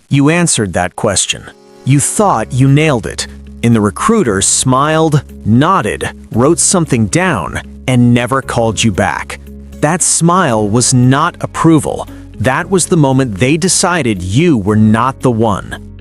You answered that question. You thought you nailed it, and the recruiter smiled, nodded, wrote something down, and never called you back. That smile was not approval. That was the moment they decided you were not the one.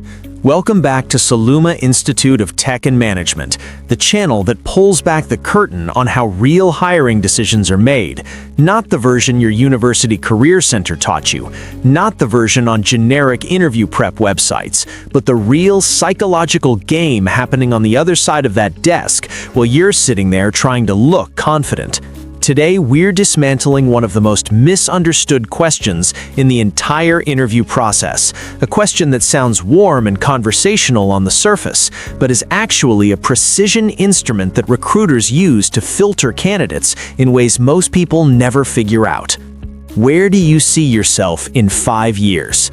Welcome back to SolumaInstitute of Tech and Management, the channel that pulls back the curtain on how real hiring decisions are made, not the version your university career center taught you, not the version on generic interview prep websites, but the real psychological game happening on the other side of that desk while you're sitting there trying to look confident. Today, we're dismantling one of the most misunderstood questions in the entire interview process, a question that sounds warm and conversational on the surface, but is actually a precision instrument that recruiters use to filter candidates in ways most people never figure out. Where do you see yourself in 5 years?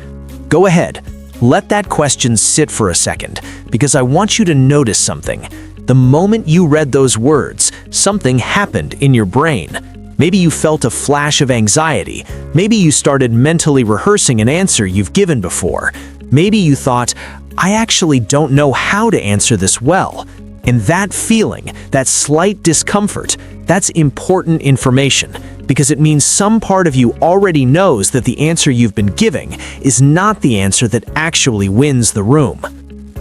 Go ahead, let that question sit for a second, because I want you to notice something. The moment you read those words, something happened in your brain. Maybe you felt a flash of anxiety. Maybe you started mentally rehearsing an answer you've given before. Maybe you thought, I actually don't know how to answer this well. And that feeling, that slight discomfort, that's important information, because it means some part of you already knows that the answer you've been giving is not the answer that actually wins the room.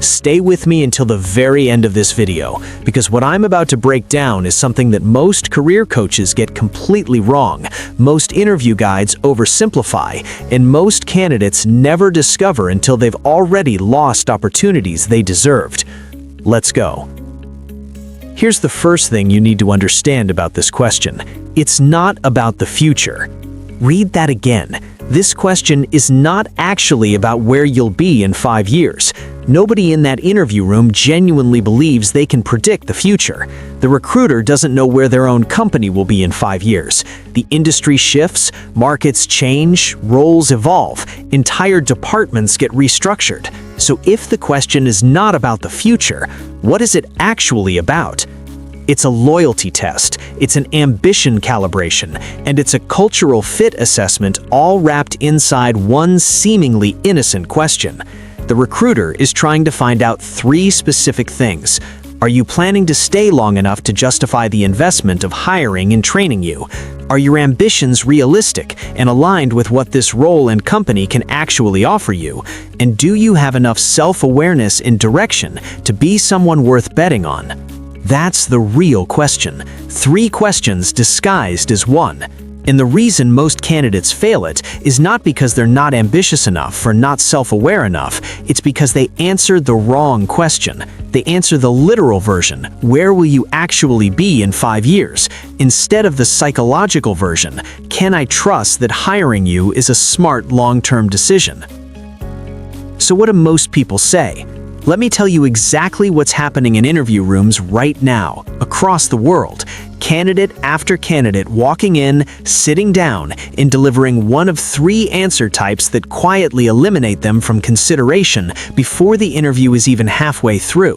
Stay with me until the very end of this video, because what I'm about to break down is something that most career coaches get completely wrong, most interview guides oversimplify, and most candidates never discover until they've already lost opportunities they deserved. Let's go. Here's the first thing you need to understand about this question. It's not about the future. Read that again. This question is not actually about where you'll be in 5 years. Nobody in that interview room genuinely believes they can predict the future. The recruiter doesn't know where their own company will be in 5 years. The industry shifts, markets change, roles evolve, entire departments get restructured. So if the question is not about the future, what is it actually about? It's a loyalty test, it's an ambition calibration, and it's a cultural fit assessment all wrapped inside one seemingly innocent question. The recruiter is trying to find out 3 specific things. Are you planning to stay long enough to justify the investment of hiring and training you? Are your ambitions realistic and aligned with what this role and company can actually offer you? And do you have enough self-awareness and direction to be someone worth betting on? That's the real question. 3 questions disguised as one. And the reason most candidates fail it is not because they're not ambitious enough or not self-aware enough. It's because they answered the wrong question. They answer the literal version, where will you actually be in 5 years? Instead of the psychological version, can I trust that hiring you is a smart long-term decision? So what do most people say? Let me tell you exactly what's happening in interview rooms right now, across the world. Candidate after candidate walking in, sitting down, and delivering one of 3 answer types that quietly eliminate them from consideration before the interview is even halfway through.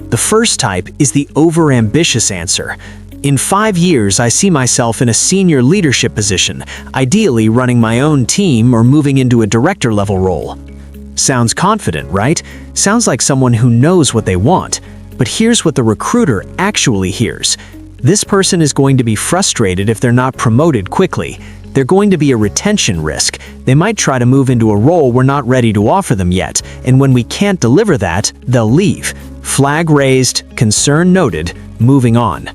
The first type is the overambitious answer. In 5 years, I see myself in a senior leadership position, ideally running my own team or moving into a director-level role. Sounds confident, right? Sounds like someone who knows what they want. But here's what the recruiter actually hears. This person is going to be frustrated if they're not promoted quickly. They're going to be a retention risk. They might try to move into a role we're not ready to offer them yet, and when we can't deliver that, they'll leave. Flag raised, concern noted, moving on.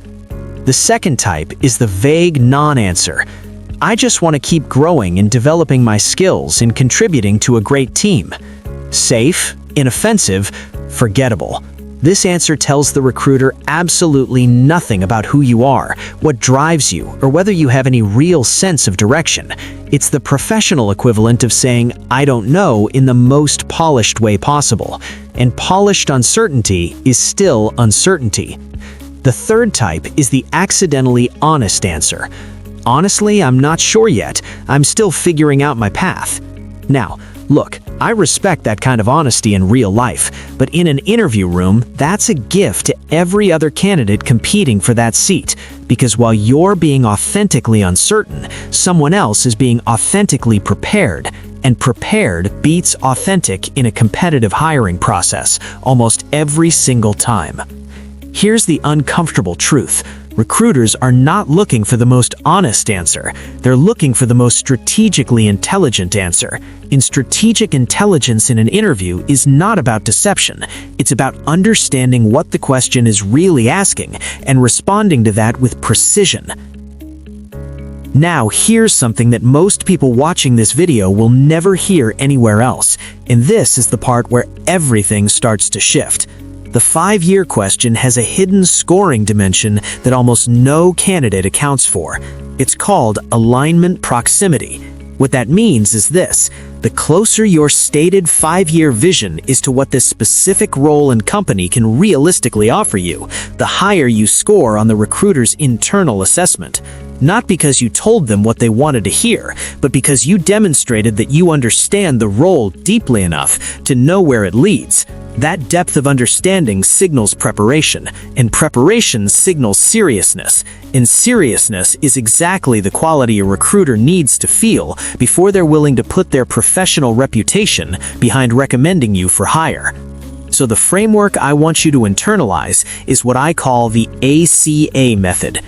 The second type is the vague non-answer. I just want to keep growing and developing my skills and contributing to a great team. Safe, inoffensive, forgettable. This answer tells the recruiter absolutely nothing about who you are, what drives you, or whether you have any real sense of direction. It's the professional equivalent of saying, I don't know, in the most polished way possible. And polished uncertainty is still uncertainty. The third type is the accidentally honest answer. Honestly, I'm not sure yet. I'm still figuring out my path. Now, look, I respect that kind of honesty in real life, but in an interview room, that's a gift to every other candidate competing for that seat, because while you're being authentically uncertain, someone else is being authentically prepared, and prepared beats authentic in a competitive hiring process almost every single time. Here's the uncomfortable truth. Recruiters are not looking for the most honest answer. They're looking for the most strategically intelligent answer. In strategic intelligence in an interview is not about deception. It's about understanding what the question is really asking and responding to that with precision. Now, here's something that most people watching this video will never hear anywhere else. And this is the part where everything starts to shift. The 5-year question has a hidden scoring dimension that almost no candidate accounts for. It's called alignment proximity. What that means is this: the closer your stated 5-year vision is to what this specific role and company can realistically offer you, the higher you score on the recruiter's internal assessment. Not because you told them what they wanted to hear, but because you demonstrated that you understand the role deeply enough to know where it leads. That depth of understanding signals preparation, and preparation signals seriousness. And seriousness is exactly the quality a recruiter needs to feel before they're willing to put their professional reputation behind recommending you for hire. So the framework I want you to internalize is what I call the ACA method.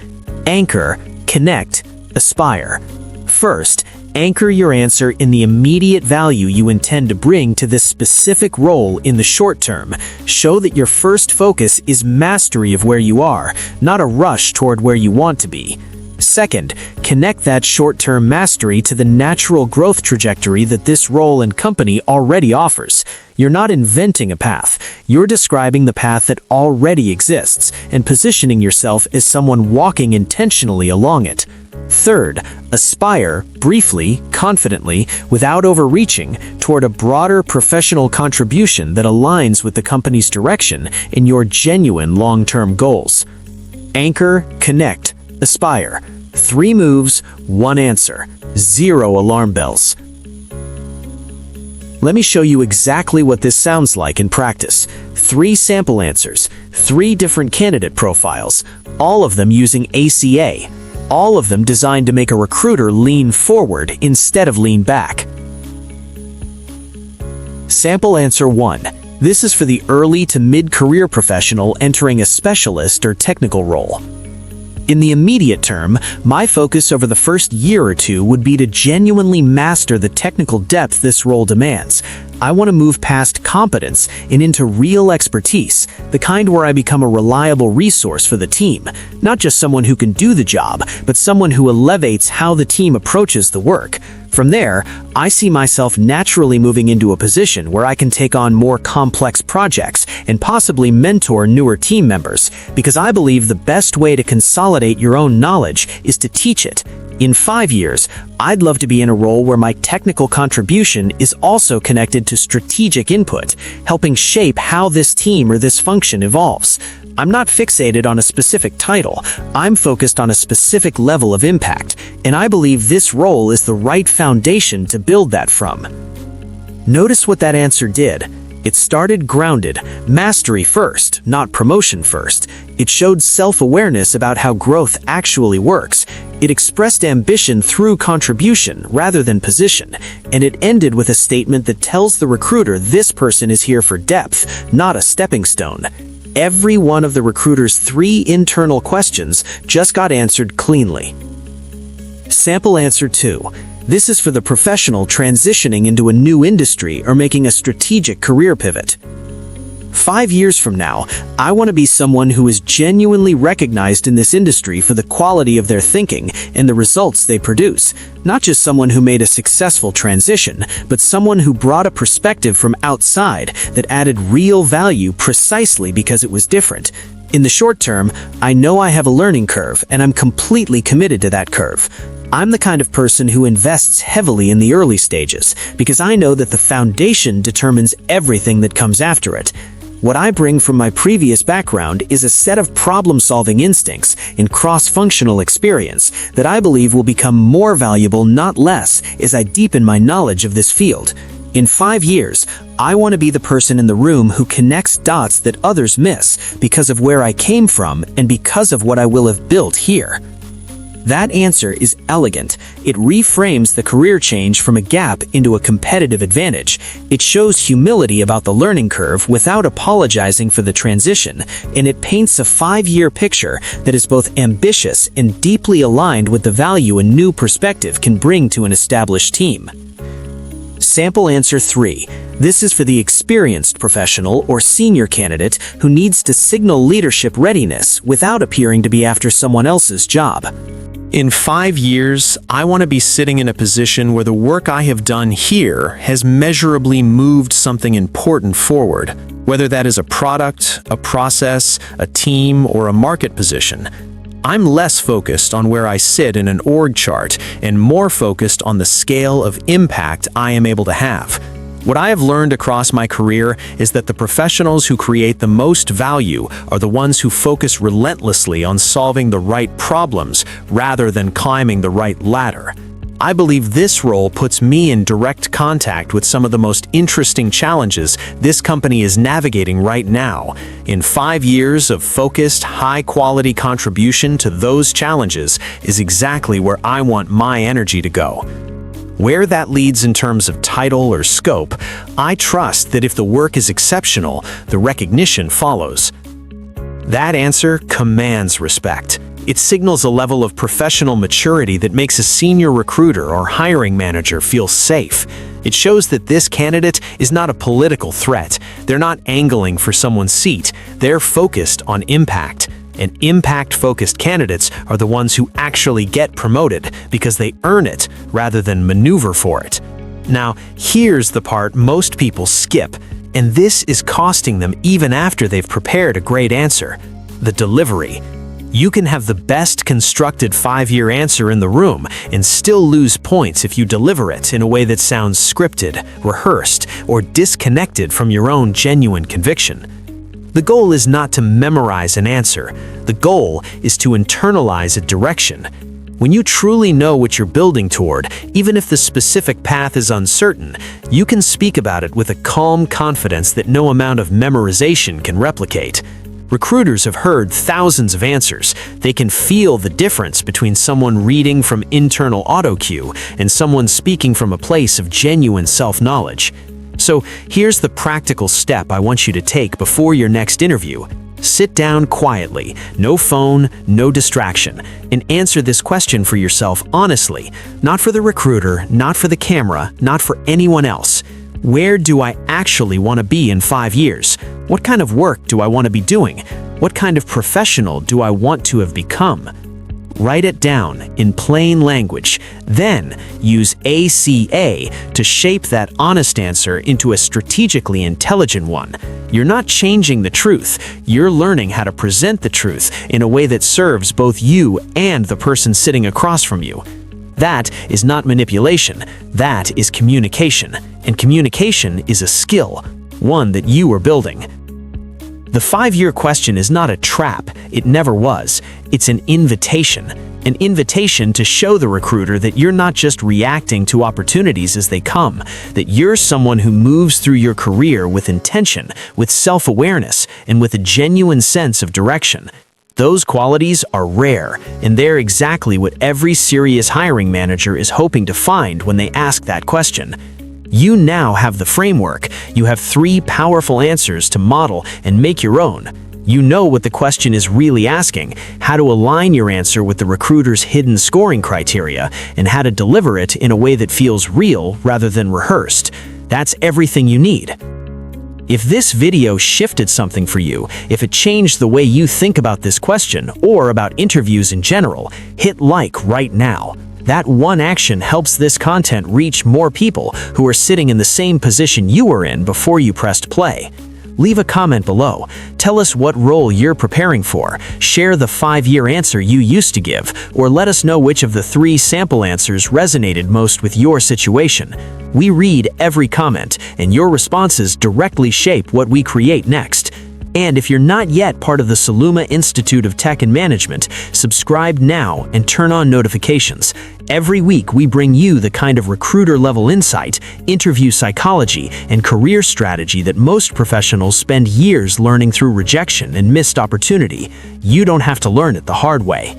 Anchor, connect, aspire. First, anchor your answer in the immediate value you intend to bring to this specific role in the short term. Show that your first focus is mastery of where you are, not a rush toward where you want to be. Second, connect that short-term mastery to the natural growth trajectory that this role and company already offers. You're not inventing a path. You're describing the path that already exists and positioning yourself as someone walking intentionally along it. Third, aspire, briefly, confidently, without overreaching, toward a broader professional contribution that aligns with the company's direction and your genuine long-term goals. Anchor, connect, aspire. 3 moves, 1 answer. 0 alarm bells. Let me show you exactly what this sounds like in practice. 3 sample answers, 3 different candidate profiles, all of them using ACA. All of them designed to make a recruiter lean forward instead of lean back. Sample answer 1. This is for the early to mid-career professional entering a specialist or technical role. In the immediate term, my focus over the first year or 2 would be to genuinely master the technical depth this role demands. I want to move past competence and into real expertise, the kind where I become a reliable resource for the team, not just someone who can do the job, but someone who elevates how the team approaches the work. From there, I see myself naturally moving into a position where I can take on more complex projects and possibly mentor newer team members, because I believe the best way to consolidate your own knowledge is to teach it. In 5 years, I'd love to be in a role where my technical contribution is also connected to strategic input, helping shape how this team or this function evolves. I'm not fixated on a specific title. I'm focused on a specific level of impact, and I believe this role is the right foundation to build that from. Notice what that answer did. It started grounded, mastery first, not promotion first. It showed self-awareness about how growth actually works. It expressed ambition through contribution rather than position. And it ended with a statement that tells the recruiter this person is here for depth, not a stepping stone. Every one of the recruiter's 3 internal questions just got answered cleanly. Sample answer 2. This is for the professional transitioning into a new industry or making a strategic career pivot. 5 years from now, I want to be someone who is genuinely recognized in this industry for the quality of their thinking and the results they produce. Not just someone who made a successful transition, but someone who brought a perspective from outside that added real value precisely because it was different. In the short term, I know I have a learning curve, and I'm completely committed to that curve. I'm the kind of person who invests heavily in the early stages, because I know that the foundation determines everything that comes after it. What I bring from my previous background is a set of problem-solving instincts and cross-functional experience that I believe will become more valuable, not less, as I deepen my knowledge of this field. In 5 years, I want to be the person in the room who connects dots that others miss because of where I came from and because of what I will have built here. That answer is elegant. It reframes the career change from a gap into a competitive advantage. It shows humility about the learning curve without apologizing for the transition, and it paints a 5-year picture that is both ambitious and deeply aligned with the value a new perspective can bring to an established team. Sample answer 3. This is for the experienced professional or senior candidate who needs to signal leadership readiness without appearing to be after someone else's job. In 5 years, I want to be sitting in a position where the work I have done here has measurably moved something important forward, whether that is a product, a process, a team, or a market position. I'm less focused on where I sit in an org chart and more focused on the scale of impact I am able to have. What I have learned across my career is that the professionals who create the most value are the ones who focus relentlessly on solving the right problems rather than climbing the right ladder. I believe this role puts me in direct contact with some of the most interesting challenges this company is navigating right now. In 5 years of focused, high-quality contribution to those challenges is exactly where I want my energy to go. Where that leads in terms of title or scope, I trust that if the work is exceptional, the recognition follows. That answer commands respect. It signals a level of professional maturity that makes a senior recruiter or hiring manager feel safe. It shows that this candidate is not a political threat. They're not angling for someone's seat. They're focused on impact. And impact-focused candidates are the ones who actually get promoted because they earn it rather than maneuver for it. Now, here's the part most people skip, and this is costing them even after they've prepared a great answer: the delivery. You can have the best constructed 5-year answer in the room and still lose points if you deliver it in a way that sounds scripted, rehearsed, or disconnected from your own genuine conviction. The goal is not to memorize an answer. The goal is to internalize a direction. When you truly know what you're building toward, even if the specific path is uncertain, you can speak about it with a calm confidence that no amount of memorization can replicate. Recruiters have heard thousands of answers. They can feel the difference between someone reading from internal auto-cue and someone speaking from a place of genuine self-knowledge. So here's the practical step I want you to take before your next interview. Sit down quietly, no phone, no distraction, and answer this question for yourself honestly, not for the recruiter, not for the camera, not for anyone else. Where do I actually want to be in 5 years? What kind of work do I want to be doing? What kind of professional do I want to have become? Write it down in plain language. Then use ACA to shape that honest answer into a strategically intelligent one. You're not changing the truth. You're learning how to present the truth in a way that serves both you and the person sitting across from you. That is not manipulation. That is communication. And communication is a skill, one that you are building. The 5-year question is not a trap. It never was. It's an invitation to show the recruiter that you're not just reacting to opportunities as they come, that you're someone who moves through your career with intention, with self-awareness, and with a genuine sense of direction. Those qualities are rare, and they're exactly what every serious hiring manager is hoping to find when they ask that question. You now have the framework. You have 3 powerful answers to model and make your own. You know what the question is really asking, how to align your answer with the recruiter's hidden scoring criteria, and how to deliver it in a way that feels real rather than rehearsed. That's everything you need. If this video shifted something for you, if it changed the way you think about this question or about interviews in general, hit like right now. That one action helps this content reach more people who are sitting in the same position you were in before you pressed play. Leave a comment below. Tell us what role you're preparing for. Share the 5-year answer you used to give, or let us know which of the 3 sample answers resonated most with your situation. We read every comment, and your responses directly shape what we create next. And if you're not yet part of the SolumaInstitute of Tech and Management, subscribe now and turn on notifications. Every week we bring you the kind of recruiter-level insight, interview psychology, and career strategy that most professionals spend years learning through rejection and missed opportunity. You don't have to learn it the hard way.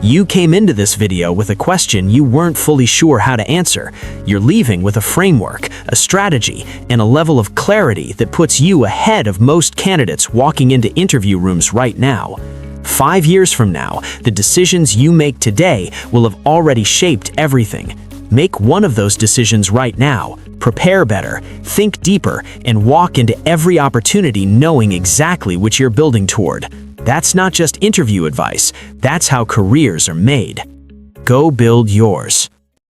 You came into this video with a question you weren't fully sure how to answer. You're leaving with a framework, a strategy, and a level of clarity that puts you ahead of most candidates walking into interview rooms right now. 5 years from now, the decisions you make today will have already shaped everything. Make one of those decisions right now. Prepare better, think deeper, and walk into every opportunity knowing exactly what you're building toward. That's not just interview advice, that's how careers are made. Go build yours.